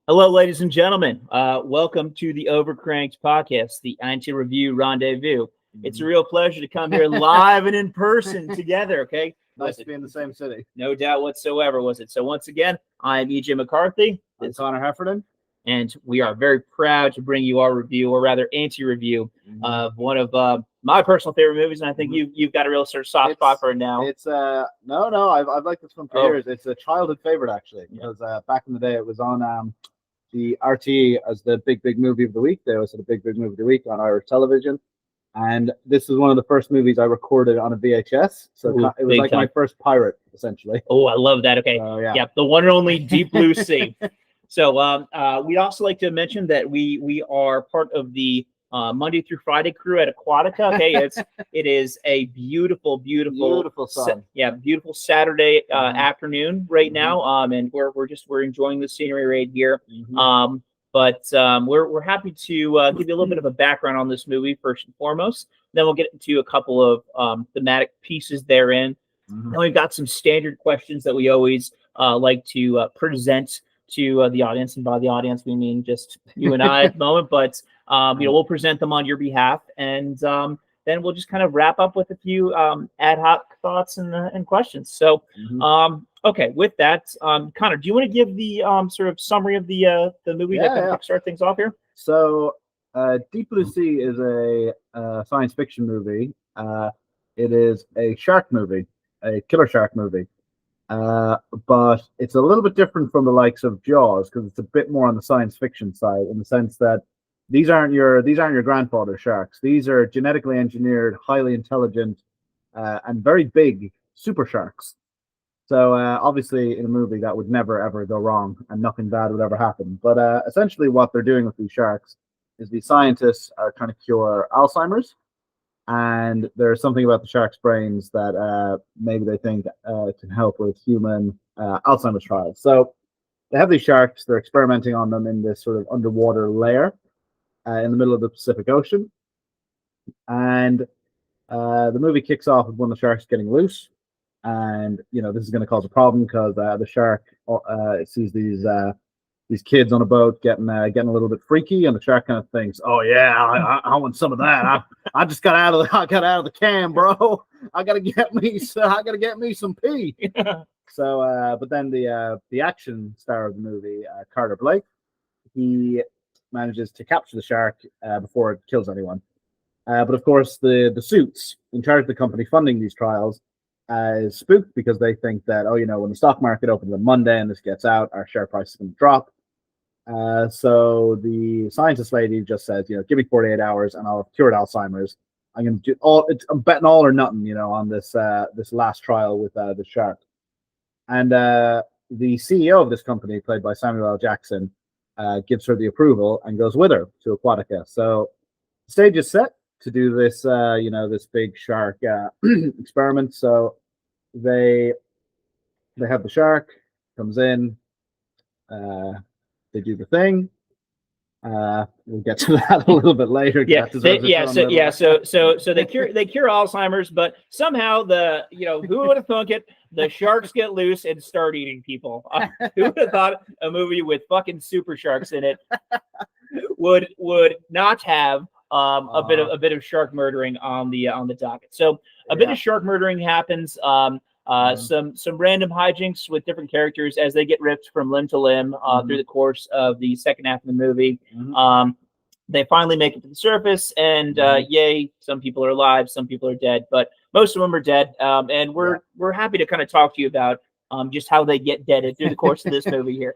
Hello, ladies and gentlemen. Welcome to the Overcranked podcast, the anti-review rendezvous. It's a real pleasure to come here live and in person together, okay? Nice to be in the same city. No doubt whatsoever, was it? So once again, I'm EJ McCarthy. I'm Conor Heffernan. And we are very proud to bring you our review, or rather anti-review, of one of my personal favorite movies, and I think you've got a real sort of soft spot for it now. It's no, I've liked this one for years. It's a childhood favorite actually, because back in the day it was on the RTE as the big movie of the week. They always had a big movie of the week on Irish television, and this was one of the first movies I recorded on a VHS. So it was like my first pirate, essentially. Oh, I love that. Okay, yeah, the one and only Deep Blue Sea. So we'd also like to mention that we are part of the Monday through Friday crew at Aquatica. Okay, it is a beautiful sun. Beautiful Saturday afternoon right now. And we're enjoying the scenery right here. But we're happy to give you a little bit of a background on this movie first and foremost. Then we'll get into a couple of thematic pieces therein. And we've got some standard questions that we always like to present to the audience, and by the audience we mean just you and I at the moment, but we'll present them on your behalf, and then we'll just kind of wrap up with a few ad hoc thoughts and questions. So okay, with that, Connor, do you want to give the sort of summary of the movie that can start things off here? So Deep Blue Sea is a science fiction movie. It is a shark movie, a killer shark movie. But it's a little bit different from the likes of Jaws, because it's a bit more on the science fiction side, in the sense that these aren't your grandfather sharks. These are genetically engineered, highly intelligent, and very big super sharks. So obviously in a movie that would never ever go wrong, and nothing bad would ever happen. But essentially what they're doing with these sharks is these scientists are trying to cure Alzheimer's. And there's something about the shark's brains that maybe they think can help with human Alzheimer's trials. So they have these sharks. They're experimenting on them in this sort of underwater lair in the middle of the Pacific Ocean. And the movie kicks off with one of the sharks getting loose. And, this is going to cause a problem, because the shark sees these kids on a boat getting a little bit freaky, and the shark kind of thinks, "Oh yeah, I want some of that. I just got out of the can, bro. I gotta get me some pee." So, but then the action star of the movie, Carter Blake, he manages to capture the shark before it kills anyone. But of course, the suits in charge of the company funding these trials is spooked, because they think that, when the stock market opens on Monday and this gets out, our share price is going to drop. So the scientist lady just says, give me 48 hours and I'll have cured Alzheimer's. I'm going to do I'm betting all or nothing, on this last trial with the shark. And the CEO of this company, played by Samuel L. Jackson, gives her the approval and goes with her to Aquatica. So the stage is set to do this, this big shark experiment. So they have the shark comes in. They do the thing. We'll get to that a little bit later. So they cure Alzheimer's, but somehow who would have thunk it? The sharks get loose and start eating people. Who would have thought a movie with fucking super sharks in it would not have a bit of shark murdering on the docket? So a bit of shark murdering happens. Some random hijinks with different characters as they get ripped from limb to limb through the course of the second half of the movie. They finally make it to the surface, and yay, some people are alive, some people are dead, but most of them are dead. And we're happy to kind of talk to you about just how they get deaded through the course of this movie here.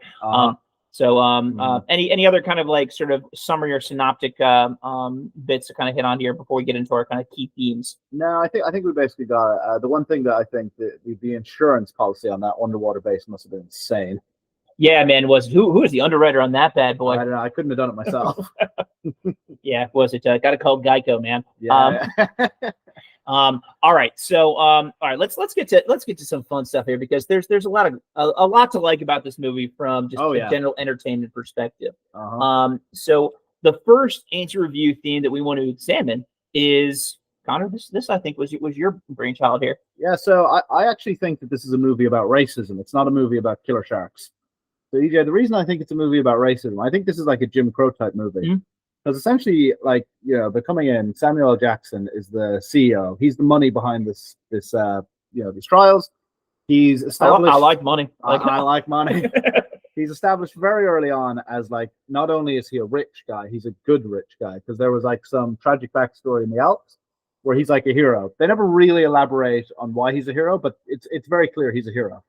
Any other kind of like sort of summary or synoptic bits to kind of hit on here before we get into our kind of key themes? No, I think we basically got it. The one thing that I think the insurance policy on that underwater base must have been insane. Yeah, man. Who was the underwriter on that bad boy? I don't know. I couldn't have done it myself. Yeah, was it? Got to call Geico, man. Yeah. All right. So, all right, let's get to some fun stuff here, because there's a lot to like about this movie from just a general entertainment perspective. So the first anti-review theme that we want to examine is, Connor, this I think was your brainchild here. Yeah. So I actually think that this is a movie about racism. It's not a movie about killer sharks. So EJ, the reason I think it's a movie about racism, I think this is like a Jim Crow type movie. Because essentially, like, they're coming in. Samuel L. Jackson is the CEO. He's the money behind these trials. He's established. I like money. I like money. He's established very early on as like, not only is he a rich guy, he's a good rich guy, because there was like some tragic backstory in the Alps where he's like a hero. They never really elaborate on why he's a hero, but it's very clear he's a hero.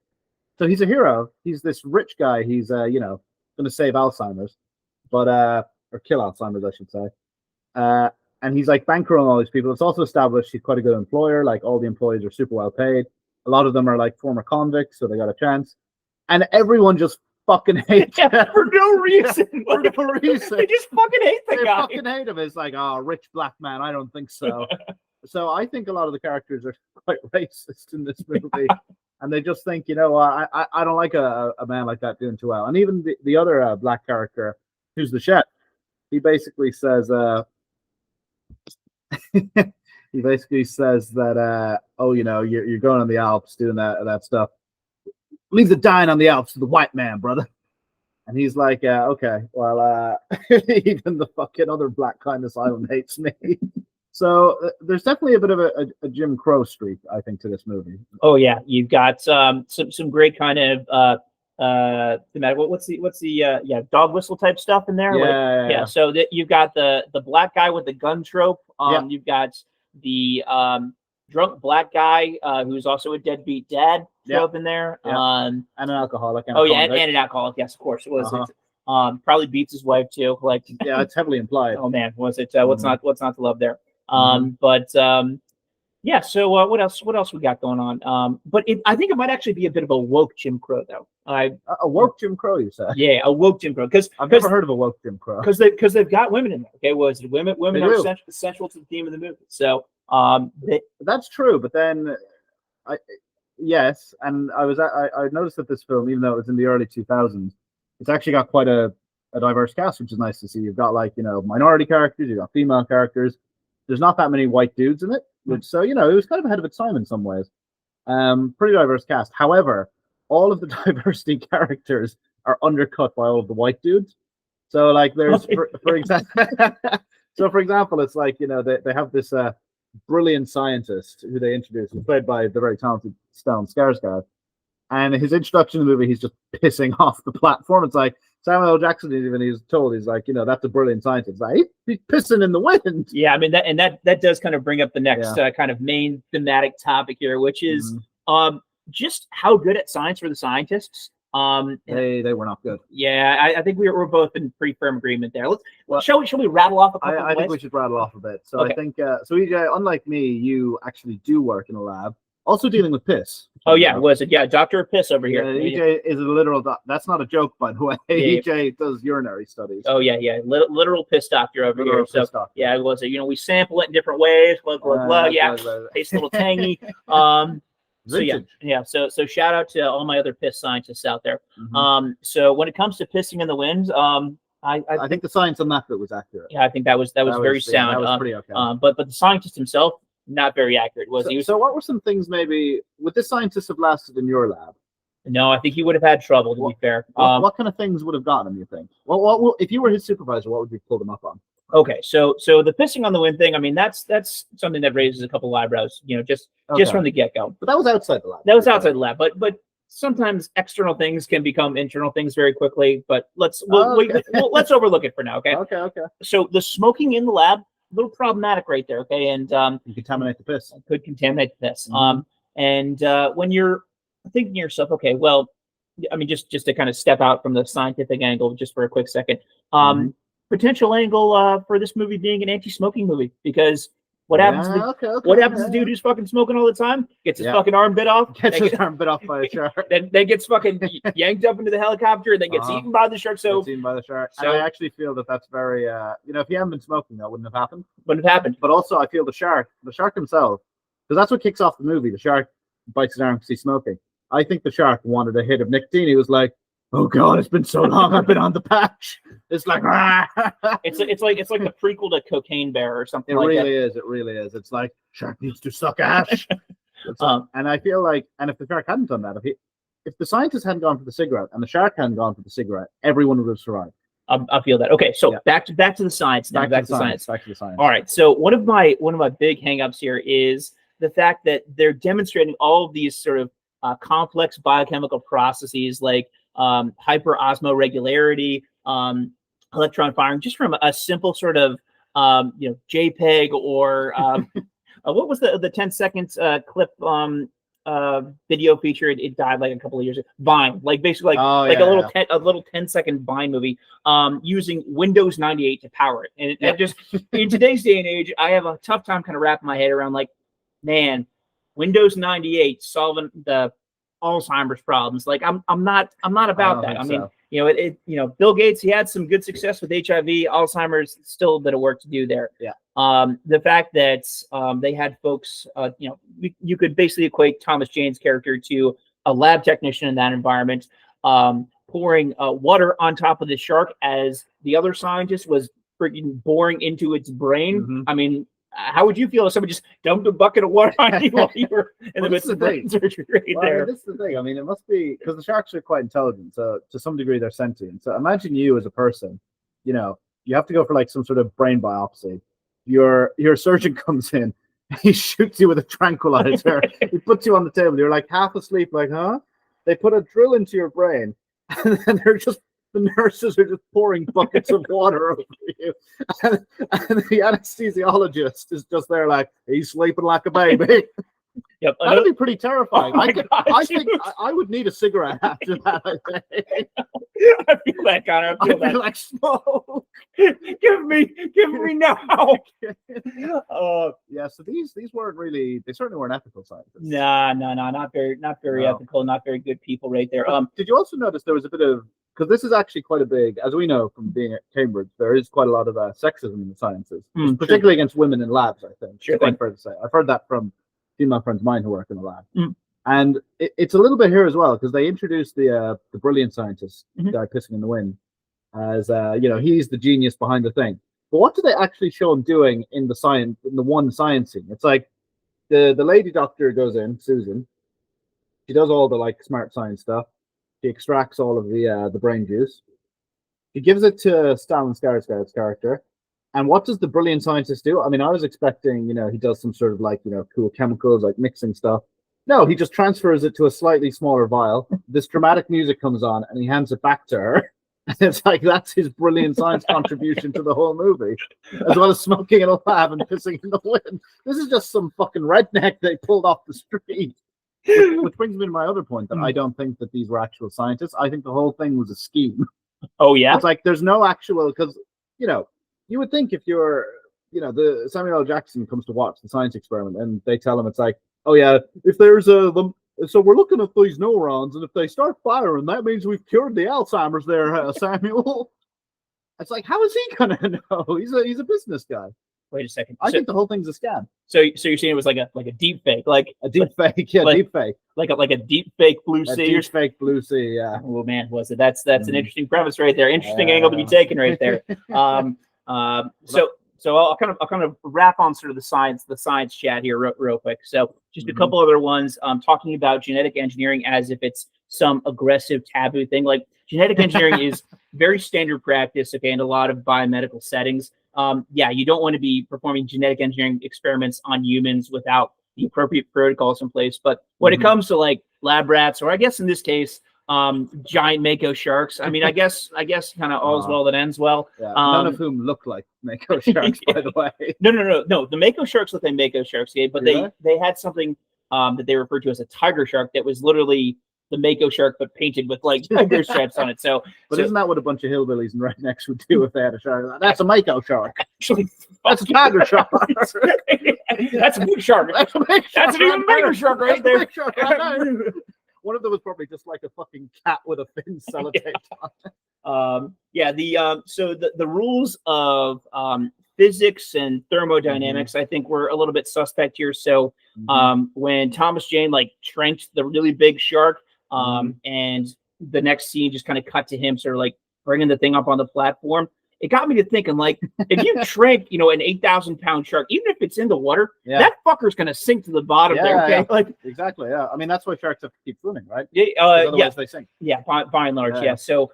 So he's a hero. He's this rich guy. He's going to save Alzheimer's, but or kill Alzheimer's, I should say. And he's like bankrolling all these people. It's also established he's quite a good employer. Like, all the employees are super well paid. A lot of them are like former convicts, so they got a chance. And everyone just fucking hates him. For no reason. For no reason. They just fucking hate the guy. They fucking hate him. It's like, oh, rich black man. I don't think so. So I think a lot of the characters are quite racist in this movie. And they just think, I don't like a man like that doing too well. And even the other black character, who's the chef, he basically says, that, you're going on the Alps doing that stuff. Leave the dying on the Alps to the white man, brother. And he's like, okay, well, even the fucking other black guy in this island hates me. So there's definitely a bit of a Jim Crow streak, I think, to this movie. Oh yeah, you've got some great kind of what's the dog whistle type stuff in there. Yeah. So that you've got the black guy with the gun trope. You've got the drunk black guy who's also a deadbeat dad trope in there. And an alcoholic. And and an alcoholic. Yes, of course it was. Probably beats his wife too. Like, yeah, it's heavily implied. Oh man, was it? What's not to love there? Yeah. So what else we got going on? But I think it might actually be a bit of a woke Jim Crow, though. A woke Jim Crow, you say? Yeah, a woke Jim Crow. Because I've never heard of a woke Jim Crow. Because they've got women in there. Okay, women are central to the theme of the movie. So that's true. But then, yes, and I noticed that this film, even though it was in the early 2000s, it's actually got quite a diverse cast, which is nice to see. You've got minority characters, you've got female characters. There's not that many white dudes in it, which it was kind of ahead of its time in some ways. Pretty diverse cast. However, all of the diversity characters are undercut by all of the white dudes. So there's for example, it's like they have this brilliant scientist who they introduce, who's played by the very talented Stellan Skarsgård, and his introduction to the movie, he's just pissing off the platform. It's like Samuel L. Jackson, he's told, he's like, that's a brilliant scientist. Like, he's pissing in the wind. Yeah, I mean that does kind of bring up the next kind of main thematic topic here, which is just how good at science were the scientists. They were not good. Yeah, I think we're both in pretty firm agreement there. Shall we rattle off a couple? I think we should rattle off a bit. So okay. I think so. EJ, unlike me, you actually do work in a lab. Also dealing with piss. Oh yeah, was it? Yeah, Dr. Piss over here. EJ is a literal. That's not a joke, by the way. EJ does urinary studies. Oh yeah. Literal piss doctor over here. So doctor. Yeah, it was. We sample it in different ways. Tastes a little tangy. Vintage. So shout out to all my other piss scientists out there. So when it comes to pissing in the wind, I think the science on that bit was accurate. Yeah, I think that was very sound. That was pretty okay. But the scientist himself, not very accurate. So what were some things maybe would this scientist have lasted in your lab? No, I think he would have had trouble. To be fair, what kind of things would have gotten him? You think? What if you were his supervisor? What would you pull them up on? Okay, so the pissing on the wind thing. I mean, that's something that raises a couple of eyebrows. Just from the get go. But that was outside the lab. That was outside the lab. But sometimes external things can become internal things very quickly. But let's overlook it for now. Okay. Okay. So the smoking in the lab, a little problematic right there. Okay, and you contaminate the piss. Could contaminate the piss. And when you're thinking to yourself, okay, well, I mean, just to kind of step out from the scientific angle just for a quick second. Potential angle for this movie being an anti-smoking movie, because what happens to the dude who's fucking smoking all the time? Gets his fucking arm bit off. Gets his arm bit off by a shark. then gets fucking yanked up into the helicopter and then gets eaten by the shark. So eaten by the shark. So, and I actually feel that's very if he hadn't been smoking, that wouldn't have happened. Wouldn't have happened. But also I feel the shark himself, because that's what kicks off the movie. The shark bites his arm because he's smoking. I think the shark wanted a hit of nicotine. He was like, oh God, it's been so long. I've been on the patch. It's like it's like the prequel to Cocaine Bear or something. It really is. It's like shark needs to suck ash. And I feel like, and if the shark hadn't done that, if the scientist hadn't gone for the cigarette and the shark hadn't gone for the cigarette, everyone would have survived. I feel that. Okay, so back to the science now. Back to the science. Back to the science. All right. So one of my big hangups here is the fact that they're demonstrating all of these sort of complex biochemical processes like hyperosmoregularity, electron firing, just from a simple sort of JPEG or what was the 10 seconds clip video feature? It died like a couple of years ago. Vine, like basically a little 10-second Vine movie using Windows 98 to power it. And just in today's day and age, I have a tough time kind of wrapping my head around like, man, Windows 98 solving the Alzheimer's problems. Like I'm not about that. I mean, Bill Gates, he had some good success with HIV. Alzheimer's, still a bit of work to do there. Yeah. The fact that they had folks, you could basically equate Thomas Jane's character to a lab technician in that environment, pouring water on top of the shark as the other scientist was freaking boring into its brain. Mm-hmm. I mean, how would you feel if somebody just dumped a bucket of water on you while you were in the midst of brain surgery there? This is the thing. I mean, it must be because the sharks are quite intelligent, so to some degree they're sentient. So imagine you as a person, you have to go for like some sort of brain biopsy. Your surgeon comes in, he shoots you with a tranquilizer, he puts you on the table, you're like half asleep, like, huh? They put a drill into your brain, and then the nurses are just pouring buckets of water over you. And the anesthesiologist is just there like, he's sleeping like a baby. Yep. That'd be pretty terrifying. Oh I think I would need a cigarette after that, I think. I feel that, Connor. I feel that. Like, smoke. Give me now. Yeah, so these weren't really, they certainly weren't ethical scientists. No, not very ethical, not very good people right there. Did you also notice there was a bit of, because this is actually quite a big, as we know from being at Cambridge, there is quite a lot of sexism in the sciences, particularly against women in labs, I think. Sure. Quite fair to say. I've heard that from female friends of mine who work in a lab. And it's a little bit here as well, because they introduced the brilliant scientist, guy pissing in the wind, as he's the genius behind the thing. But what do they actually show him doing in the one science scene? It's like the lady doctor goes in, Susan. She does all the like smart science stuff. She extracts all of the brain juice. She gives it to Stellan Skarsgård's character. And what does the brilliant scientist do? I mean, I was expecting, he does some sort of like, cool chemicals, like mixing stuff. No, he just transfers it to a slightly smaller vial. This dramatic music comes on and he hands it back to her. And it's like, that's his brilliant science contribution to the whole movie, as well as smoking in a lab and pissing in the wind. This is just some fucking redneck they pulled off the street. Which brings me to my other point, that I don't think that these were actual scientists. I think the whole thing was a scheme. Oh, yeah? It's like, there's no actual, because, you would think if you're, the Samuel L. Jackson comes to watch the science experiment and they tell him, it's like, oh yeah, if there's so we're looking at these neurons, and if they start firing, that means we've cured the Alzheimer's there, Samuel. It's like, how is he gonna know? He's a business guy. Wait a second. I think the whole thing's a scam. So you're saying it was like a deep fake, like a deep fake, yeah, deep fake, like a deep fake Blue Sea. Deep fake Blue Sea, yeah. Oh man, was it? That's an interesting premise right there. Interesting angle to be taken right there. So I'll kind of wrap on sort of the science chat here real quick. So just a couple other ones, talking about genetic engineering as if it's some aggressive taboo thing. Like genetic engineering is very standard practice, okay, in a lot of biomedical settings. You don't want to be performing genetic engineering experiments on humans without the appropriate protocols in place. But when it comes to like lab rats, or I guess in this case, giant mako sharks. I mean, I guess kind of all's well that ends well. Yeah, none of whom look like mako sharks, by the way. No. The mako sharks look like mako sharks, yeah, but they had something that they referred to as a tiger shark that was literally the mako shark, but painted with like tiger stripes on it. But isn't that what a bunch of hillbillies and rednecks would do if they had a shark? That's a mako shark. Actually, that's a tiger shark. That's a big shark. That's an even bigger shark right there. Big shark right there. One of them was probably just like a fucking cat with a fin sellotape on it. So the rules of physics and thermodynamics, I think, were a little bit suspect here. So when Thomas Jane like trenched the really big shark, and the next scene just kind of cut to him sort of like bringing the thing up on the platform, it got me to thinking, like, if you trank, an 8,000-pound shark, even if it's in the water, Yeah. that fucker's gonna sink to the bottom there. Okay, Yeah. like Exactly. Yeah. I mean, that's why sharks have to keep swimming, right? yeah, 'Cause otherwise they sink. yeah, by and large, Yeah. yeah. So,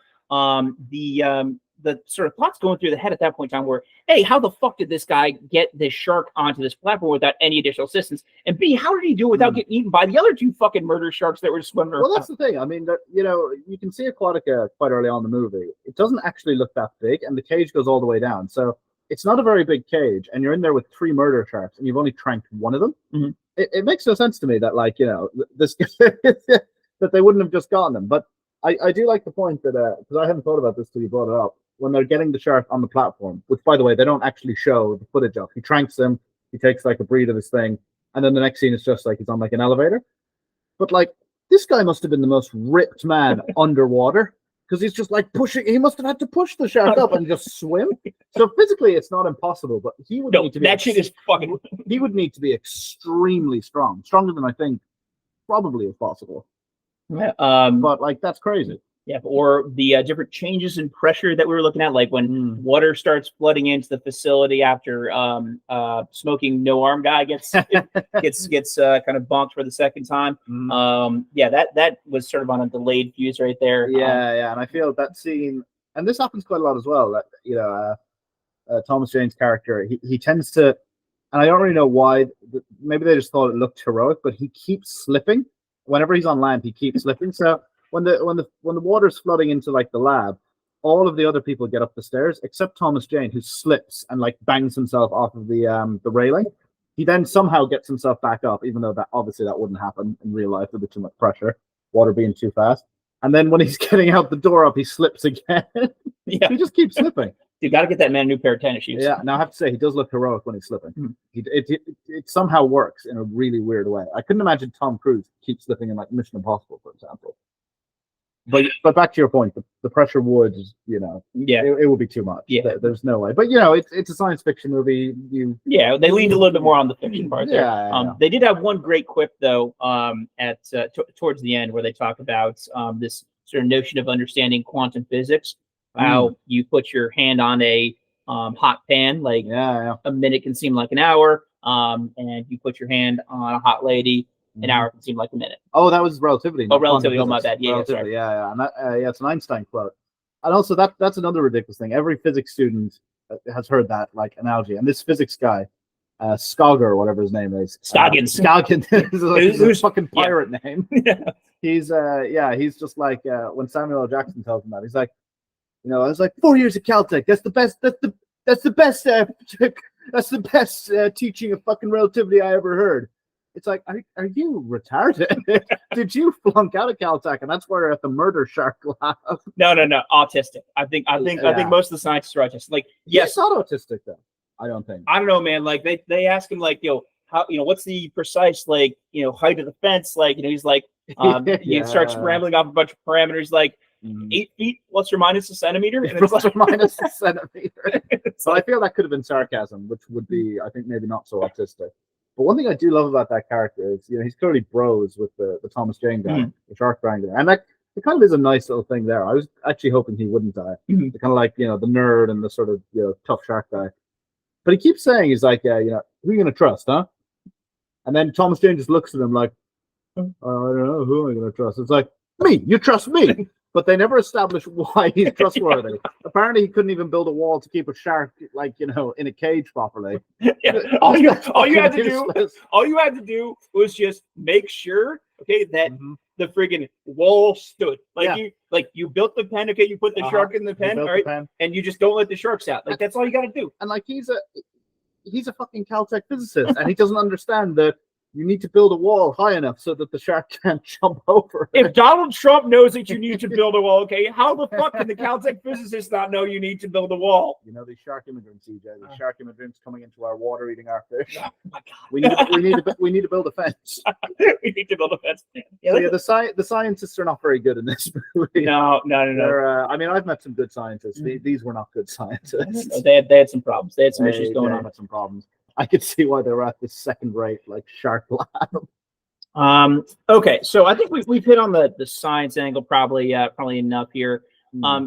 the sort of thoughts going through the head at that point in time were, A, how the fuck did this guy get this shark onto this platform without any additional assistance? And B, how did he do it without getting eaten by the other two fucking murder sharks that were swimming around? Well, that's the thing. I mean, you can see Aquatica quite early on in the movie. It doesn't actually look that big, and the cage goes all the way down. So it's not a very big cage, and you're in there with 3 murder sharks, and you've only tranked one of them. Mhm. It makes no sense to me that, like, this that they wouldn't have just gotten him. But I do like the point that, because I hadn't thought about this till you brought it up, when they're getting the shark on the platform, which, by the way, they don't actually show the footage of. He tranks him, he takes like a breathe of his thing, and then the next scene is just like he's on like an elevator. But like, this guy must have been the most ripped man underwater, because he's just like pushing. He must have had to push the shark up and just swim. So physically, it's not impossible, but he would need to be. That shit is fucking. He would need to be extremely strong, stronger than I think probably is possible. Yeah, but like, that's crazy. Yeah, or the different changes in pressure that we were looking at, like when water starts flooding into the facility after smoking no arm guy gets kind of bonked for the second time. Yeah, that was sort of on a delayed fuse right there. Yeah, and I feel that scene, and this happens quite a lot as well. That Thomas Jane's character, he tends to, and I don't really know why. Maybe they just thought it looked heroic, but he keeps slipping whenever he's on land. He keeps slipping. So when the water's flooding into like the lab, all of the other people get up the stairs except Thomas Jane, who slips and like bangs himself off of the railing. He then somehow gets himself back up, even though that obviously that wouldn't happen in real life. There'd be too much pressure, water being too fast. And then when he's getting out the door up, he slips again. Yeah, he just keeps slipping. You got to get that man a new pair of tennis shoes. Yeah, now I have to say, he does look heroic when he's slipping. It somehow works in a really weird way. I couldn't imagine Tom Cruise keep slipping in like Mission Impossible, for example. But back to your point, the pressure would, it would be too much. Yeah, there's no way. But it's a science fiction movie. They leaned a little bit more on the fiction part there. Yeah. They did have one great quip though, at towards the end, where they talk about this sort of notion of understanding quantum physics. How you put your hand on a hot pan, like a minute can seem like an hour, and you put your hand on a hot lady, an hour can seem like a minute. Oh, that was relativity. Oh, relativity. Oh, my bad. Yeah, relativity. Yeah. And that, it's an Einstein quote. And also that's another ridiculous thing. Every physics student has heard that like analogy. And this physics guy, Skogger or whatever his name is, Scoggins is his fucking pirate name. Yeah. He's just like when Samuel L. Jackson tells him that, he's like, I was like 4 years at Caltech. That's the best. That's the best teaching of fucking relativity I ever heard. It's like, are you retarded? Did you flunk out of Caltech? And that's where you're at the murder shark lab. No, autistic. I think most of the scientists are autistic. Like, yes, he's not autistic though. I don't think. I don't know, man. Like they ask him like, how, what's the precise like, height of the fence? Like, he's like, he starts scrambling off a bunch of parameters, like 8 feet plus or minus a centimeter. And plus or minus a centimeter. So I feel that could have been sarcasm, which would be, I think, maybe not so autistic. But one thing I do love about that character is, he's clearly bros with the Thomas Jane guy, the shark wrangler. And it kind of is a nice little thing there. I was actually hoping he wouldn't die. Kind of like, the nerd and the sort of, tough shark guy. But he keeps saying, he's like, who are you going to trust, huh? And then Thomas Jane just looks at him like, I don't know, who am I going to trust? It's like, me, you trust me. But they never establish why he's trustworthy. Apparently, he couldn't even build a wall to keep a shark, like, in a cage properly. Yeah. All you had to do was just make sure, that the friggin' wall stood. Like you built the pen, you put the shark in the pen, all right, and you just don't let the sharks out. Like that's all you got to do. And like he's a fucking Caltech physicist, and he doesn't understand that you need to build a wall high enough so that the shark can't jump over it. If Donald Trump knows that you need to build a wall, how the fuck can the Caltech physicists not know you need to build a wall? These shark immigrants, EJ. These shark immigrants coming into our water, eating our fish. Oh my God. We need to build a fence. We need to build a fence. The scientists are not very good in this movie. No. I mean, I've met some good scientists. These were not good scientists. They had some problems. They had some issues going on. Had some problems. I could see why they were at this second-rate shark lab. Okay, so I think we've hit on the science angle probably enough here.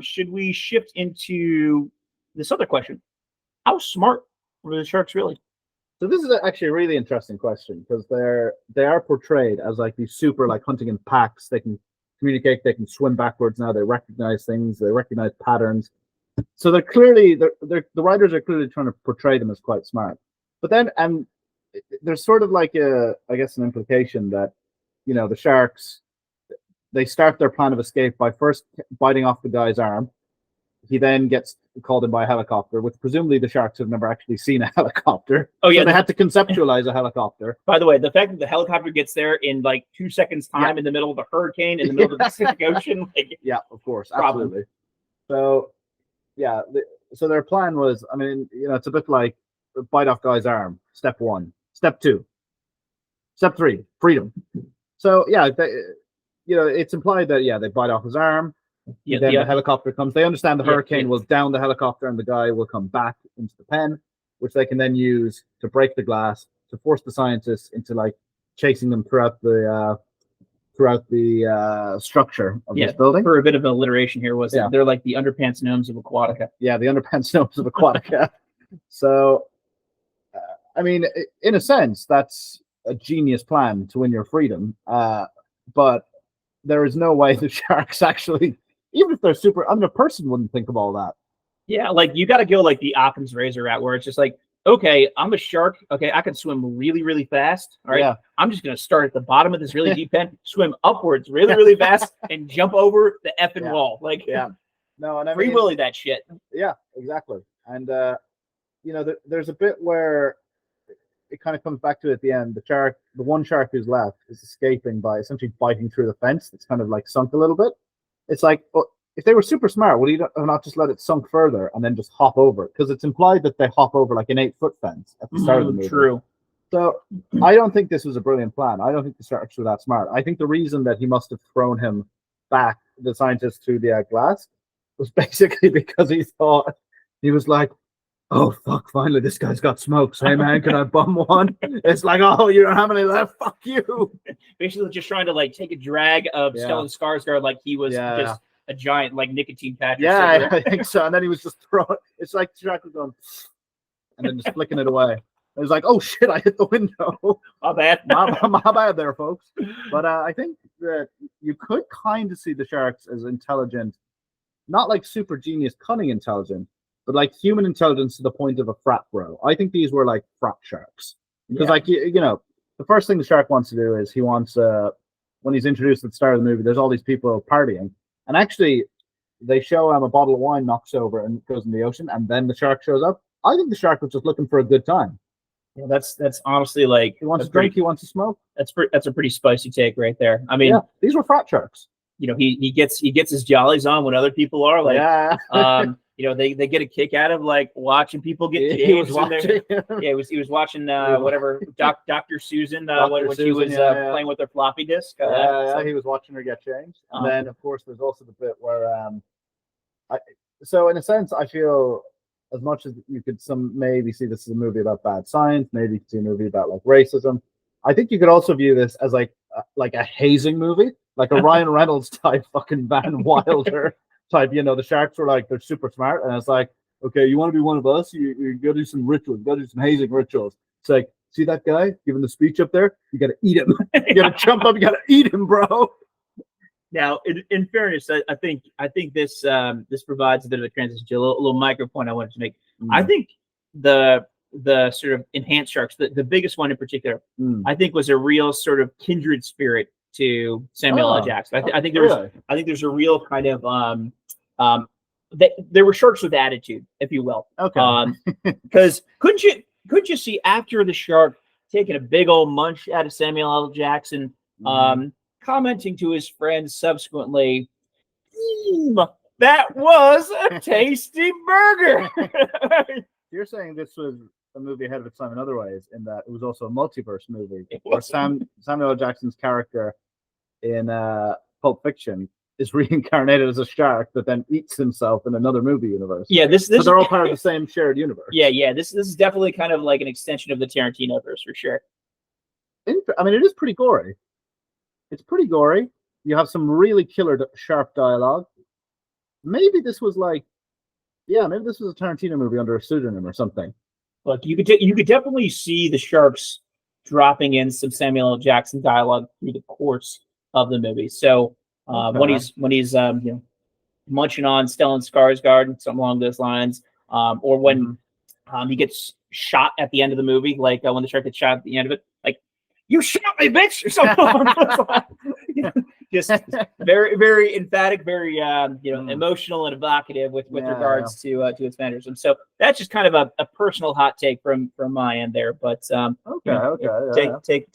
Should we shift into this other question: how smart were the sharks really? So this is actually a really interesting question because they are portrayed as like these super like hunting in packs. They can communicate. They can swim backwards now. They recognize things. They recognize patterns. So the writers are clearly trying to portray them as quite smart. But then there's sort of like I guess an implication that the sharks, they start their plan of escape by first biting off the guy's arm. He then gets called in by a helicopter, which presumably the sharks have never actually seen a helicopter. Oh yeah, so they had to conceptualize a helicopter. By the way, the fact that the helicopter gets there in like 2 seconds time in the middle of a hurricane in the middle of the Pacific Ocean, like, yeah, of course, problem. Absolutely. So yeah, so their plan was, I mean, it's a bit like bite off guy's arm. Step 1, step 2, step 3, freedom. So yeah, it's implied that they bite off his arm. Then the helicopter comes. They understand the hurricane will down the helicopter and the guy will come back into the pen, which they can then use to break the glass to force the scientists into like chasing them throughout the structure of this building. For a bit of alliteration here, they're like the underpants gnomes of Aquatica. Yeah, the underpants gnomes of Aquatica. So, I mean, in a sense, that's a genius plan to win your freedom. But there is no way the sharks actually, even if they're super, a person wouldn't think of all that. Yeah, like you got to go like the Occam's razor route, where it's just like, okay, I'm a shark. Okay, I can swim really, really fast. All right, I'm just gonna start at the bottom of this really deep pen, swim upwards really, really fast, and jump over the effing wall. Like, no, and I mean, free willy that shit. Yeah, exactly. And there's a bit where it kind of comes back to it at the end. The one shark who's left is escaping by essentially biting through the fence. It's kind of like sunk a little bit. It's like, if they were super smart, would you not just let it sunk further and then just hop over? Because it's implied that they hop over like an 8-foot fence at the start of the movie. True. So I don't think this was a brilliant plan. I don't think the sharks were that smart. I think the reason that he must have thrown him back, the scientist, through the glass, was basically because he thought, he was like, oh fuck, finally this guy's got smokes. Hey man, can I bum one? It's like, oh, you don't have any left, fuck you. Basically just trying to like take a drag of Stellan Skarsgård like he was just a giant like nicotine patch. Yeah, I think so. And then he was just throwing, it's like the shark was going and then just flicking it away. It was like, oh shit, I hit the window. My bad. my bad there, folks. But I think that you could kind of see the sharks as intelligent, not like super genius, cunning intelligent, but like human intelligence to the point of a frat bro. I think these were like frat sharks. Because like, the first thing the shark wants to do is he wants, when he's introduced at the start of the movie, there's all these people partying. And actually, they show him a bottle of wine knocks over and goes in the ocean, and then the shark shows up. I think the shark was just looking for a good time. Yeah, that's honestly like, he wants to drink, he wants to smoke. That's a pretty spicy take right there. I mean, these were frat sharks. He gets his jollies on when other people are like, they get a kick out of like watching people get he was watching. He was watching whatever Dr. Susan when she was playing with her floppy disk. He was watching her get changed. And then of course there's also the bit where so in a sense I feel, as much as you could maybe see this as a movie about bad science, maybe you could see a movie about like racism, I think you could also view this as like a hazing movie, like a Ryan Reynolds type fucking Van Wilder type. The sharks were like, they're super smart, and it's like, okay, you want to be one of us? You got to do some rituals, you got to do some hazing rituals. It's like, see that guy giving the speech up there? You got to eat him. You got to jump up. You got to eat him, bro. Now, in fairness, I think this provides a bit of a transition to a little micro point I wanted to make. I think the sort of enhanced sharks, the biggest one in particular, I think was a real sort of kindred spirit to Samuel L. Jackson. I think there's a real kind of there were sharks with attitude, if you will. Okay. Because couldn't you see after the shark taking a big old munch out of Samuel L. Jackson, commenting to his friends subsequently, that was a tasty burger. You're saying this was a movie ahead of its time in other ways, in that it was also a multiverse movie, where Samuel L. Jackson's character in Pulp Fiction is reincarnated as a shark that then eats himself in another movie universe. Yeah, so they're all part of the same shared universe. Yeah. This is definitely kind of like an extension of the Tarantino-verse for sure. I mean, it is pretty gory. It's pretty gory. You have some really killer sharp dialogue. Maybe this was like, Yeah, maybe this was a Tarantino movie under a pseudonym or something. Look, you could definitely see the sharks dropping in some Samuel L. Jackson dialogue through the course of the movie. So when he's munching on Stellan Skarsgård, something along those lines, or when he gets shot at the end of the movie, like when the shark gets shot at the end of it, like you shot me, bitch, or something along those lines. Just very, very emphatic, very emotional and evocative with regards to its mannerism. So that's just kind of a personal hot take from my end there. But take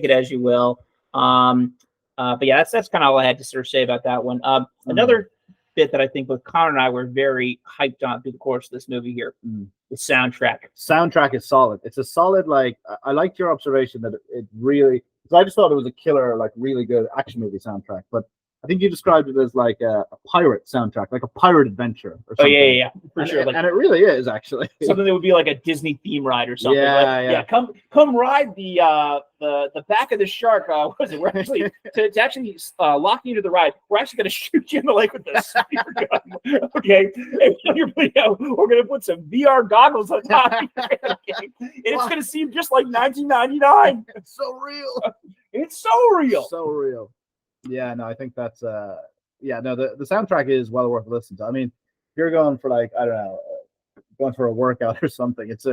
it as you will. But yeah, that's kind of all I had to sort of say about that one. Another bit that I think both Connor and I were very hyped on through the course of this movie here, the soundtrack. Soundtrack is solid. It's a solid, like, I liked your observation that it really, because I just thought it was a killer, like, really good action movie soundtrack, but I think you described it as like a pirate soundtrack, like a pirate adventure or something. Oh yeah, for sure. And it really is, actually. Something that would be like a Disney theme ride or something. Yeah. Come ride the back of the shark. What is it? We're actually to actually lock you to the ride. We're actually going to shoot you in the leg with a spear gun. Okay, and we're going to put some VR goggles on top. Okay? And it's going to seem just like 1999. It's so real. It's so real. So real. Yeah, no, I think that's the soundtrack is well worth listening to. I mean, if you're going for, like, I don't know, going for a workout or something, it's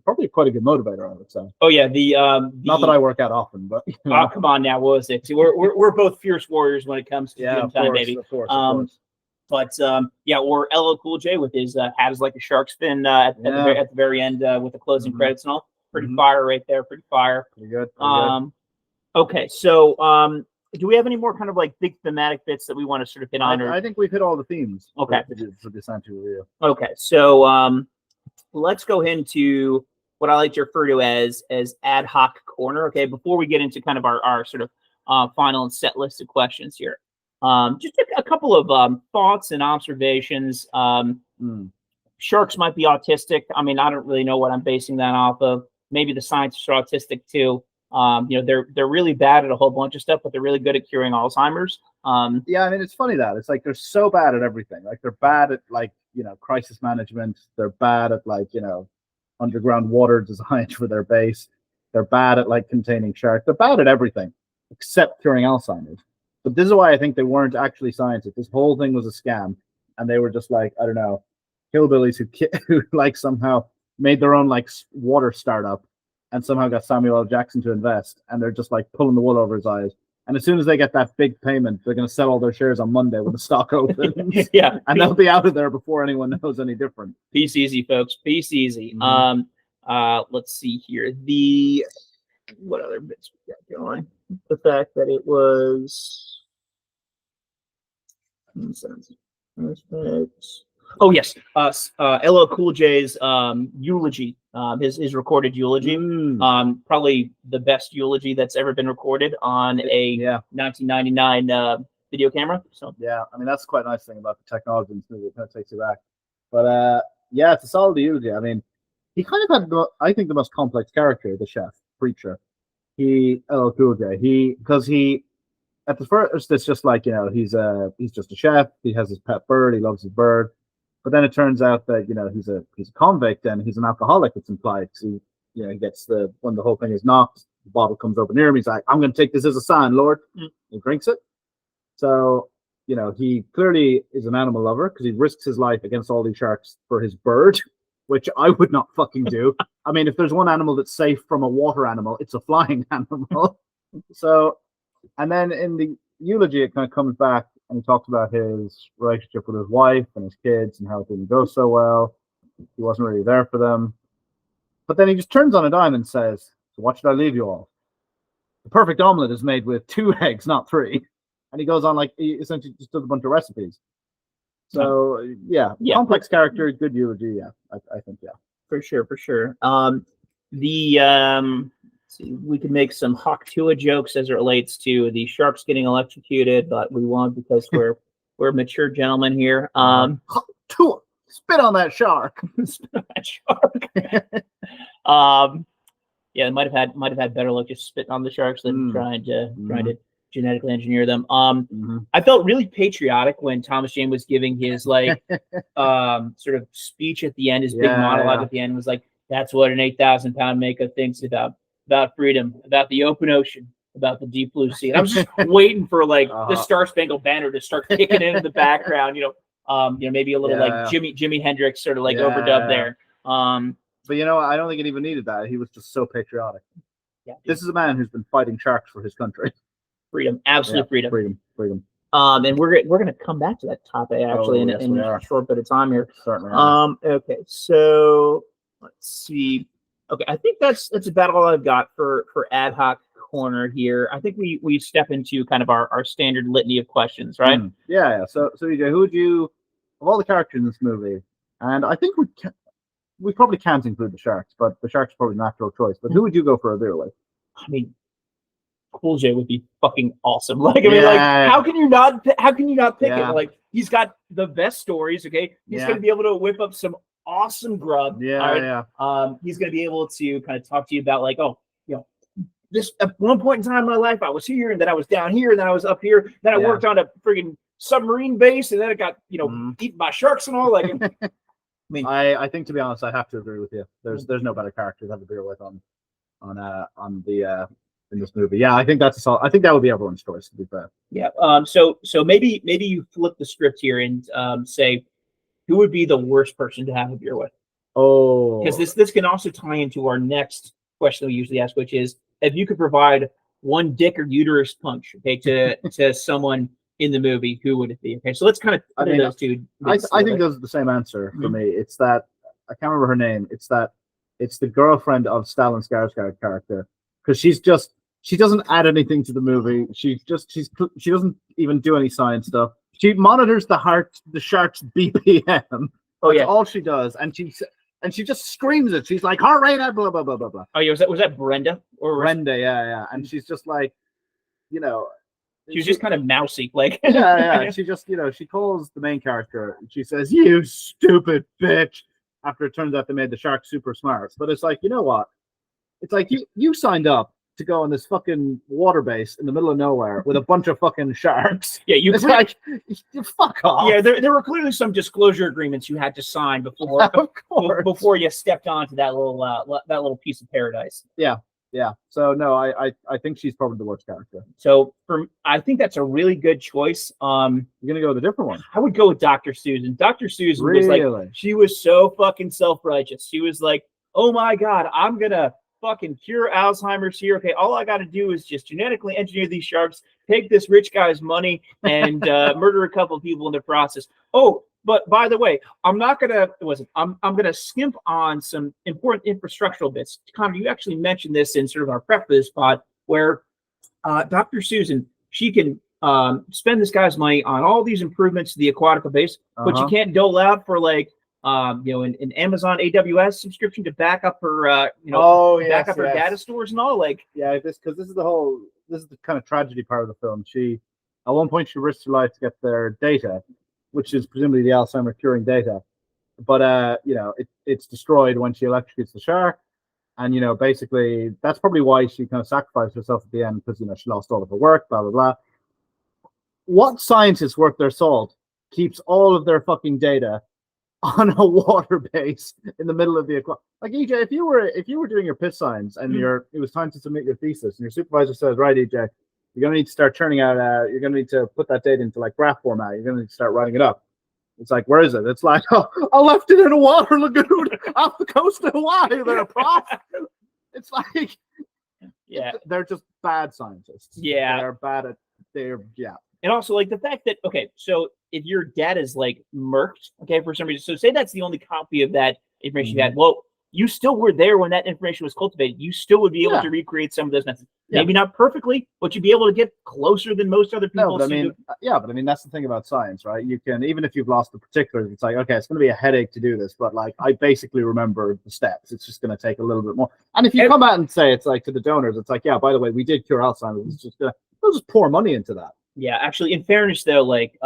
probably quite a good motivator, I would say. Oh yeah, not that I work out often, but oh, come on now, what was it? We're both fierce warriors when it comes to gym time, baby. Of course. But or LL Cool J with his hat is like a shark fin at the very end with the closing credits and all. Pretty fire right there. Pretty fire. Pretty good. Okay, so do we have any more kind of like big thematic bits that we want to sort of hit on? I think we've hit all the themes. Okay. For the Sancho review. Okay, so let's go into what I like to refer to as ad hoc corner. Okay, before we get into kind of our sort of final and set list of questions here, just a couple of thoughts and observations. Sharks might be autistic. I mean, I don't really know what I'm basing that off of. Maybe the scientists are autistic too. They're really bad at a whole bunch of stuff, but they're really good at curing Alzheimer's. Yeah, I mean, it's funny that it's like they're so bad at everything. Like they're bad at, like, crisis management. They're bad at, like, underground water design for their base. They're bad at, like, containing sharks. They're bad at everything except curing Alzheimer's. But this is why I think they weren't actually scientists. This whole thing was a scam, and they were just like, I don't know, hillbillies who like somehow made their own, like, water startup. And somehow got Samuel L. Jackson to invest, and they're just like pulling the wool over his eyes. And as soon as they get that big payment, they're going to sell all their shares on Monday when the stock opens. And they'll be out of there before anyone knows any different. Peace easy, folks. Peace easy. Let's see here. What other bits we got going? The fact that it was. Oh yes, LL Cool J's eulogy, his recorded eulogy, probably the best eulogy that's ever been recorded on a 1999 video camera. So yeah, I mean, that's quite a nice thing about the technology in this movie. It kind of takes you back. But it's a solid eulogy. I mean, he kind of had, I think, the most complex character, the chef preacher. LL Cool J. Because at the first, it's just like, he's just a chef. He has his pet bird. He loves his bird. But then it turns out that he's a convict and he's an alcoholic. It's implied. So he gets when the whole thing is knocked, the bottle comes over near him. He's like, "I'm going to take this as a sign, Lord." He drinks it. So he clearly is an animal lover because he risks his life against all these sharks for his bird, which I would not fucking do. I mean, if there's one animal that's safe from a water animal, it's a flying animal. So, and then in the eulogy, it kind of comes back. And he talks about his relationship with his wife and his kids and how it didn't go so well. He wasn't really there for them. But then he just turns on a dime and says, "So what should I leave you all? The perfect omelet is made with 2 eggs, not 3." And he goes on, like, he essentially just does a bunch of recipes. So, complex character, good eulogy. Yeah, I think, yeah. For sure. We could make some Hawk Tuah jokes as it relates to the sharks getting electrocuted, but we won't because we're mature gentlemen here. Hawk Tuah, spit on that shark. Spit on that shark. Might have had better luck just spitting on the sharks than trying to genetically engineer them. Mhm. I felt really patriotic when Thomas Jane was giving his like sort of speech at the end, his big monologue at the end was like, "That's what an 8,000-pound Mako thinks about freedom, about the open ocean, about the deep blue sea." And I was just waiting for like the Star Spangled Banner to start kicking in the background, maybe a little like Jimi Hendrix sort of like overdub there. But you know, I don't think it even needed that. He was just so patriotic. Yeah, this is a man who's been fighting sharks for his country. Freedom, absolute freedom. Freedom. And we're gonna come back to that topic actually in a short bit of time here. Certainly. Okay, so let's see. Okay, I think that's about all I've got for ad hoc corner here. I think we step into kind of our standard litany of questions, right? Yeah. So EJ, who would you, of all the characters in this movie, and I think we probably can't include the sharks, but the sharks are probably a natural choice. But who would you go for a beer with? I mean, Cool J would be fucking awesome. Like, I mean, like, how can you not pick it? Like, he's got the best stories. Okay, he's gonna be able to whip up some awesome grub. He's gonna be able to kind of talk to you about like, oh, this at one point in time in my life, I was here, and then I was down here, and then I was up here. Then I worked on a friggin' submarine base, and then it got eaten by sharks and all. Like, I mean, I think, to be honest, I have to agree with you. There's no better character to have a beer with on the in this movie. Yeah, I think I think that would be everyone's choice, to be fair. Yeah. So maybe you flip the script here and say who would be the worst person to have a beer with. Oh, because this can also tie into our next question we usually ask, which is if you could provide one dick or uterus punch, okay, to someone in the movie, who would it be? Okay, so let's kind of put those two. I think those are the same answer for me. It's that I can't remember her name. It's the girlfriend of Stellan Skarsgård character, because she doesn't add anything to the movie. She doesn't even do any science stuff. She monitors the shark's BPM. That's all she does, and she just screams it. She's like, heart rate, blah blah blah blah blah. Oh yeah, was that Brenda or Brenda? Yeah. And she's just like, she was just kind of mousy, like. yeah. She just, she calls the main character. She says, "You stupid bitch." After it turns out they made the shark super smart. But it's like, you know what? It's like you signed up to go on this fucking water base in the middle of nowhere with a bunch of fucking sharks. Yeah, it's like, fuck off. Yeah, there were clearly some disclosure agreements you had to sign before you stepped onto that little piece of paradise. Yeah. So no, I think she's probably the worst character. So I think that's a really good choice. You're gonna go with a different one. I would go with Dr. Susan. Dr. Susan was like, she was so fucking self-righteous. She was like, oh my God, I'm gonna fucking cure Alzheimer's here. Okay, all I got to do is just genetically engineer these sharks, take this rich guy's money, and murder a couple of people in the process. Oh, but by the way, I'm gonna skimp on some important infrastructural bits. Connor, you actually mentioned this in sort of our prep for this pod, where Dr. Susan, she can spend this guy's money on all these improvements to the aquatic base, but you can't dole out for like an Amazon AWS subscription to back up her, back up her data stores and all. Like, because this is the kind of tragedy part of the film. At one point, she risks her life to get their data, which is presumably the Alzheimer curing data. But it's destroyed when she electrocutes the shark, and basically that's probably why she kind of sacrificed herself at the end, because she lost all of her work. Blah blah blah. What scientists worth their salt keeps all of their fucking data on a water base in the middle of the aquarium? Like, EJ, if you were doing your piss science and it was time to submit your thesis, and your supervisor says, right, EJ, you're gonna need to start churning out. You're gonna need to put that data into like graph format. You're gonna need to start writing it up. It's like, where is it? It's like, oh, I left it in a water lagoon off the coast of Hawaii. They're a prof. It's like, they're just bad scientists. Yeah, they're bad at And also, like, the fact that, okay, so if your data is like murked, okay, for some reason, so say that's the only copy of that information you had, well, you still were there when that information was cultivated. You still would be able to recreate some of those methods. Maybe not perfectly, but you'd be able to get closer than most other people. No, but I mean, that's the thing about science, right? You can, even if you've lost the particulars, it's like, okay, it's going to be a headache to do this, but like, I basically remember the steps. It's just going to take a little bit more. And if you come out and say, it's like, to the donors, it's like, yeah, by the way, we did cure Alzheimer's. It's just they'll just pour money into that. Yeah, actually, in fairness, though, like,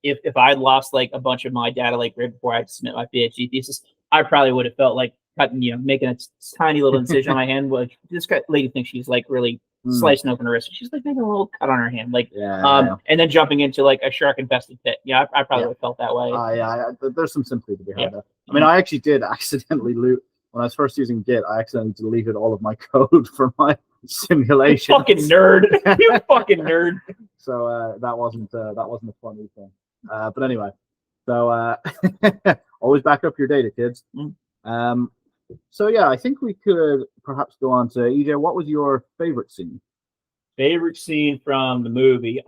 if I'd lost like a bunch of my data, like right before I had to submit my PhD thesis, I probably would have felt like making a tiny little incision on my hand. Like, this lady thinks she's like really slicing open her wrist. She's like making a little cut on her hand, like Yeah. and then jumping into like a shark infested pit. Yeah, I probably would have felt that way. There's some sympathy to be had there. I mean, I actually did accidentally loot when I was first using Git. I accidentally deleted all of my code from my simulation. Fucking nerd, you fucking nerd. So that wasn't a funny thing. But anyway, so always back up your data, kids. So yeah, I think we could perhaps go on to EJ. What was your favorite scene? Favorite scene from the movie?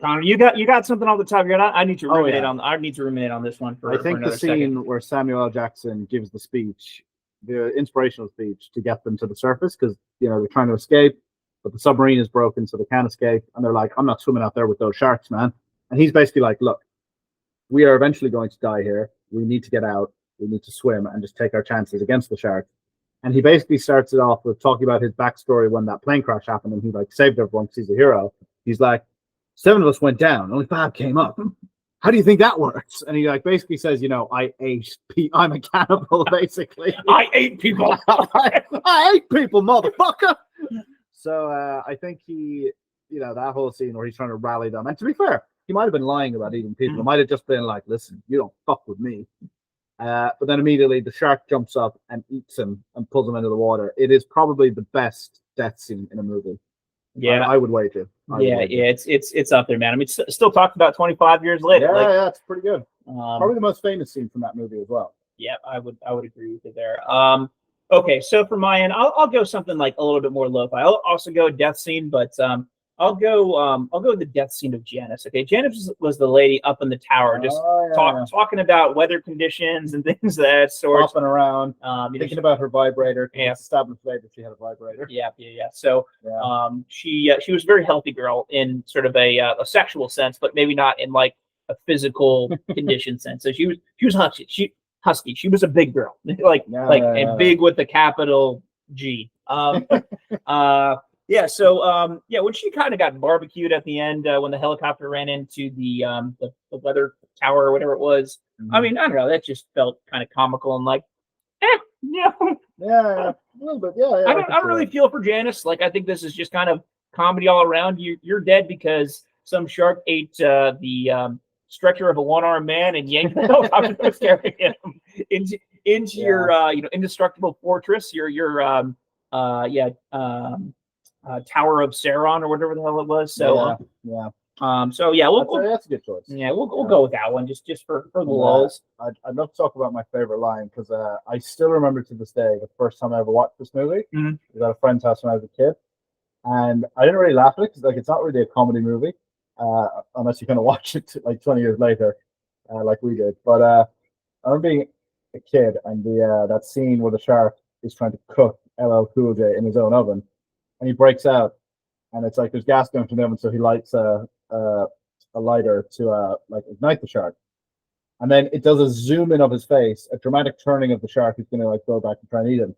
Connor, you got something off the top of your head? I need to ruminate on. I need to ruminate on this one for. I think for the scene second. where Samuel L. Jackson gives the speech, the inspirational speech to get them to the surface, because they're trying to escape, but the submarine is broken, so they can't escape, and they're like, "I'm not swimming out there with those sharks, man." And he's basically like, "Look, we are eventually going to die here. We need to get out. We need to swim and just take our chances against the shark." And he basically starts it off with talking about his backstory when that plane crash happened and he like saved everyone because he's a hero. He's like, 7 of us went down, only 5 came up. How do you think that works? And he like basically says, I ate I'm a cannibal, basically. I ate people. I ate people, motherfucker. So I think he, that whole scene where he's trying to rally them. And to be fair, he might have been lying about eating people. It might have just been like, listen, you don't fuck with me. But then immediately the shark jumps up and eats him and pulls him into the water. It is probably the best death scene in a movie. Yeah, I would wager. It's up there, man. I mean, it's still talked about 25 years later. Yeah, it's pretty good. Probably the most famous scene from that movie as well. Yeah, I would agree with you there. Okay, so for my end, I'll go something like a little bit more lo-fi. I'll also go death scene, but I'll go with the death scene of Janice. Okay, Janice was the lady up in the tower, just talking about weather conditions and things of that sort. Hopping around, thinking about her vibrator. Yeah, established later she had a vibrator. Yeah. So she was a very healthy girl in sort of a sexual sense, but maybe not in like a physical condition sense. So she was husky. She was a big girl, and big with the capital G. Yeah, so when she kind of got barbecued at the end when the helicopter ran into the weather tower or whatever it was. I mean, I don't know, that just felt kind of comical and like, yeah, a little bit, yeah. I don't really feel for Janice. Like, I think this is just kind of comedy all around. You're dead because some shark ate the stretcher of a one-armed man and yanked the helicopter carrying him into your indestructible fortress. Your Tower of Saron or whatever the hell it was. So that's a good choice. Yeah, we'll go with that one just for the lulls. I'd love to talk about my favorite line because I still remember to this day the first time I ever watched this movie. I was at a friend's house when I was a kid, and I didn't really laugh at it because it's not really a comedy movie unless you kind of watch it like 20 years later, like we did. But I remember being a kid and that scene where the shark is trying to cook LL Cool J in his own oven. And he breaks out, and it's like there's gas going from the oven, so he lights a lighter to ignite the shark, and then it does a zoom in of his face, a dramatic turning of the shark who's going to go back and try and eat him,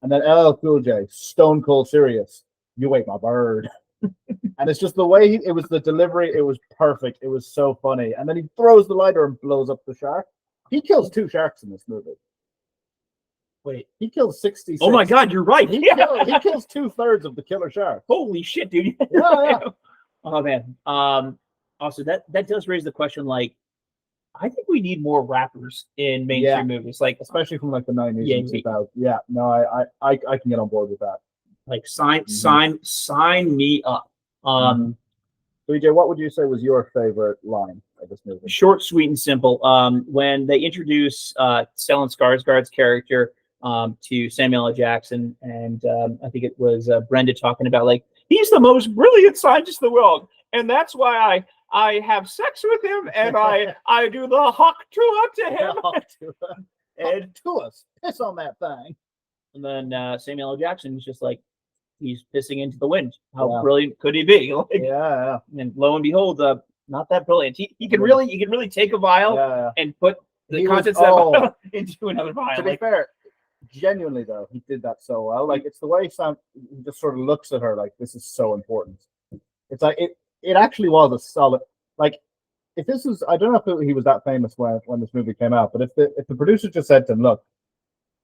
and then LL Cool J, stone cold serious, "You ate my bird," and it's just the way it was the delivery, it was perfect, it was so funny, and then he throws the lighter and blows up the shark. He kills 2 sharks in this movie. Wait, he kills 66. Oh my God, you're right. He kills 2/3 of the killer shark. Holy shit, dude. Yeah. Oh man. Also, that does raise the question. Like, I think we need more rappers in mainstream movies, like especially from like the 90s and 2000s. Yeah, no, I can get on board with that. Like, sign me up. So, EJ, what would you say was your favorite line of this movie? Short, sweet, and simple. When they introduce Stellan Skarsgård's character to Samuel L. Jackson, and I think it was Brenda talking about like he's the most brilliant scientist in the world, and that's why I have sex with him, and I do the hawk to him, and to us, piss on that thing. And then Samuel L. Jackson is just like he's pissing into the wind. How brilliant could he be? Like, and lo and behold, not that brilliant. He can really take a vial and put the contents of that into another vial. To be fair, genuinely though, he did that so well. Like, it's the way Sam just sort of looks at her like this is so important. It's like it actually was a solid, like, if this was, I don't know if he was that famous when this movie came out, but if the producer just said to him, look,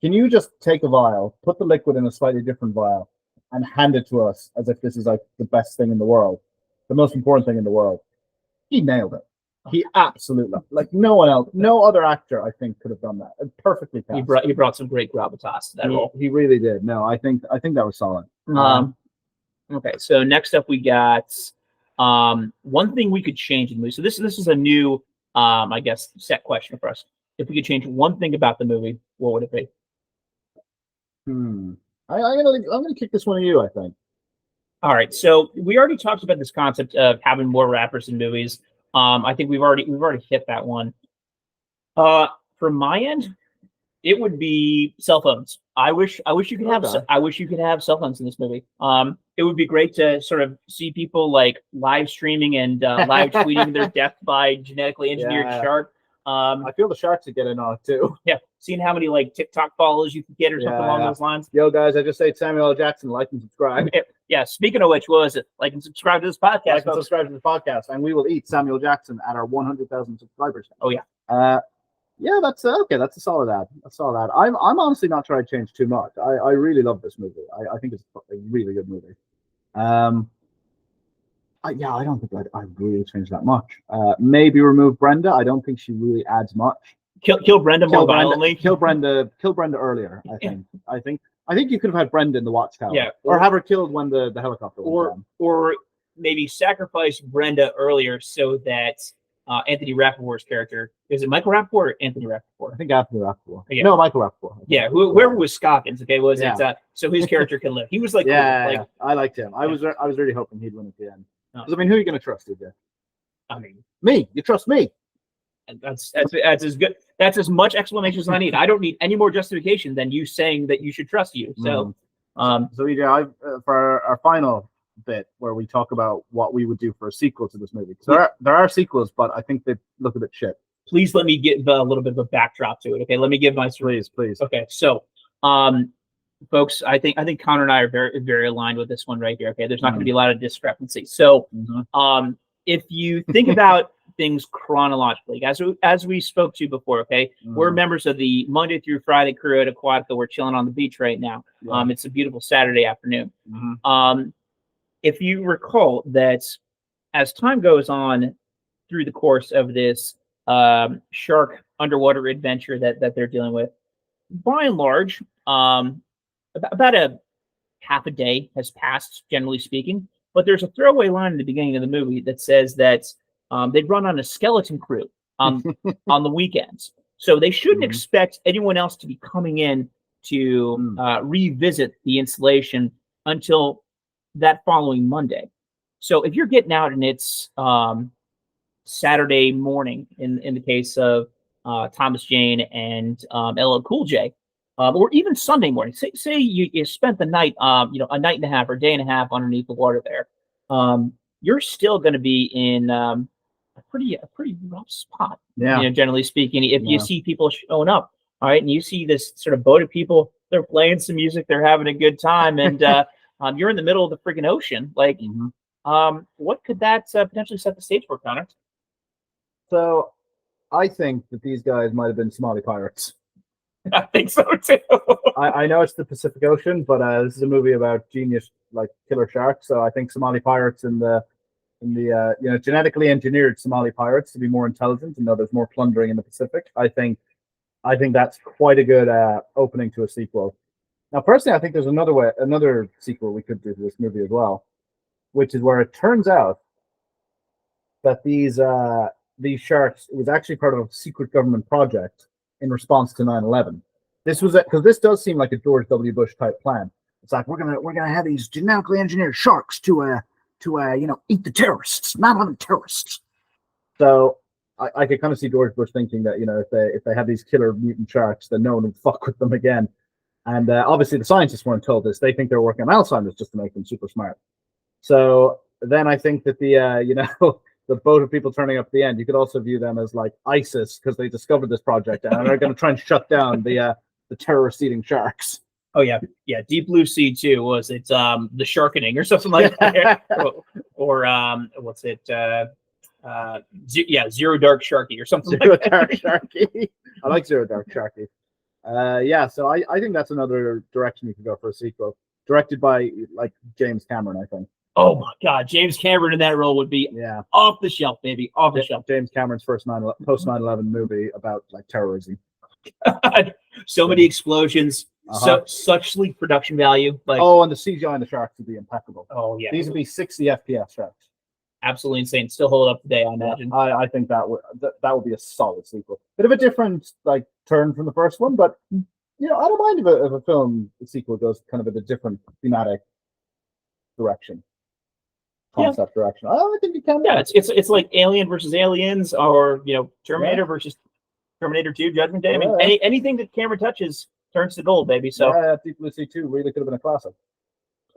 can you just take a vial, put the liquid in a slightly different vial, and hand it to us as if this is like the best thing in the world, the most important thing in the world? He nailed it. He absolutely, like no one else, no other actor, I think, could have done that. Perfectly cast. He brought some great gravitas to that role. He really did. No, I think that was solid. Okay, so next up we got one thing we could change in the movie. So this is a new I guess set question for us. If we could change one thing about the movie, what would it be? I'm gonna kick this one to you, I think. All right, so we already talked about this concept of having more rappers in movies. I think we've already hit that one. From my end, it would be cell phones. I wish you could have cell phones in this movie. It would be great to sort of see people like live streaming and live tweeting their death by genetically engineered shark. I feel the sharks would get in on it too. Yeah, seeing how many like TikTok follows you can get or something along those lines. Yo, guys, I just say Samuel L. Jackson, like and subscribe. Yeah, speaking of which, what was it? Like and subscribe to this podcast. Like and subscribe to the podcast, and we will eat Samuel Jackson at our 100,000 subscribers. Oh yeah. Yeah, that's okay. That's a solid ad. I'm honestly not trying to change too much. I really love this movie. I think it's a really good movie. I don't think I'd really change that much. Maybe remove Brenda. I don't think she really adds much. Kill Brenda more violently. Kill Brenda earlier. I think you could have had Brenda in the watchtower. Yeah, or have her killed when the helicopter went down. Or maybe sacrifice Brenda earlier so that Anthony Rappaport's character, is it Michael Rappaport or Anthony Rappaport? I think Anthony Rappaport. Yeah. No, Michael Rappaport. Yeah, whoever was Scoggins, okay, was it? So his character can live. He was like, yeah, I liked him. I was really hoping he'd win at the end. Because I mean, who are you going to trust, EJ? I mean, me. You trust me? That's as good. That's as much explanation as I need. I don't need any more justification than you saying that you should trust you. So, so EJ, for our final bit where we talk about what we would do for a sequel to this movie. So there are sequels, but I think they look a bit shit. Please let me give a little bit of a backdrop to it. Okay, let me give my please. Okay, so folks, I think Conor and I are very, very aligned with this one right here. Okay, there's not going to be a lot of discrepancy. So, if you think about things chronologically, as we spoke to before, okay, we're members of the Monday through Friday crew at Aquatica. We're chilling on the beach right now. It's a beautiful Saturday afternoon. If you recall that as time goes on through the course of this shark underwater adventure that they're dealing with, by and large, about a half a day has passed, generally speaking. But there's a throwaway line in the beginning of the movie that says that they'd run on a skeleton crew on the weekends. So they shouldn't expect anyone else to be coming in to revisit the installation until that following Monday. So if you're getting out and it's Saturday morning, in the case of Thomas Jane and LL Cool J, or even Sunday morning, say you spent the night, a night and a half or day and a half underneath the water there, you're still going to be in a pretty rough spot. Yeah. Generally speaking, if you see people showing up, all right, and you see this sort of boat of people, they're playing some music, they're having a good time, and you're in the middle of the freaking ocean. Like, what could that potentially set the stage for, Connor? So, I think that these guys might have been Somali pirates. I think so too. I know it's the Pacific Ocean, but this is a movie about genius, like killer sharks. So I think Somali pirates in the genetically engineered Somali pirates to be more intelligent and know there's more plundering in the Pacific. I think that's quite a good opening to a sequel. Now, personally, I think there's another sequel we could do to this movie as well, which is where it turns out that these sharks, it was actually part of a secret government project in response to 9/11. This was because this does seem like a George W. Bush type plan. It's like we're gonna have these genetically engineered sharks to eat the terrorists, not on the terrorists. So I could kind of see George Bush thinking that if they have these killer mutant sharks, then no one would fuck with them again. And obviously the scientists weren't told this. They think they're working on Alzheimer's just to make them super smart. So then I think that the boat of people turning up at the end, you could also view them as like ISIS because they discovered this project and they're going to try and shut down the terrorist-eating sharks. Oh yeah. Deep Blue Sea too. Was it the Sharkening or something like that? or what's it? Zero Dark Sharky or something. Zero Dark Sharky. I like Zero Dark Sharky. Yeah, so I think that's another direction you could go for a sequel, directed by like James Cameron, I think. Oh my God, James Cameron in that role would be off the shelf, baby, off the shelf. James Cameron's first post 9/11 movie about like terrorism. So many explosions, such sleek production value. Like, and the CGI and the sharks would be impeccable. Oh yeah, these would be 60 FPS sharks. Absolutely insane. Still hold up today, I imagine. I think that would be a solid sequel. Bit of a different like turn from the first one, but I don't mind if a film sequel goes kind of in a different thematic direction, concept direction. I think it can. Yeah, it's like Alien versus Aliens, or Terminator versus Terminator 2, Judgment Day. I mean, anything that camera touches turns to gold, baby. So Deep Blue Sea 2 really could have been a classic.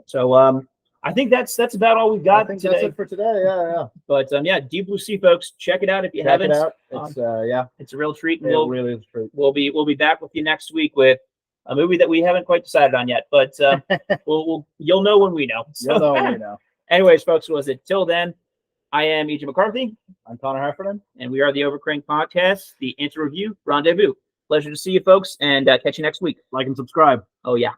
So I think that's about all we've got today. That's it for today. Yeah. But Deep Blue Sea, folks, check it out if you haven't. Check it out. It's a real treat. And it really is a treat. We'll be back with you next week with a movie that we haven't quite decided on yet, but you'll know when we know. So, you'll know when we know. Anyways, folks, till then, I am EJ McCarthy. I'm Conor Heffernan. And we are the Overcrank Podcast, the Inter Review Rendezvous. Pleasure to see you, folks, and catch you next week. Like and subscribe. Oh, yeah.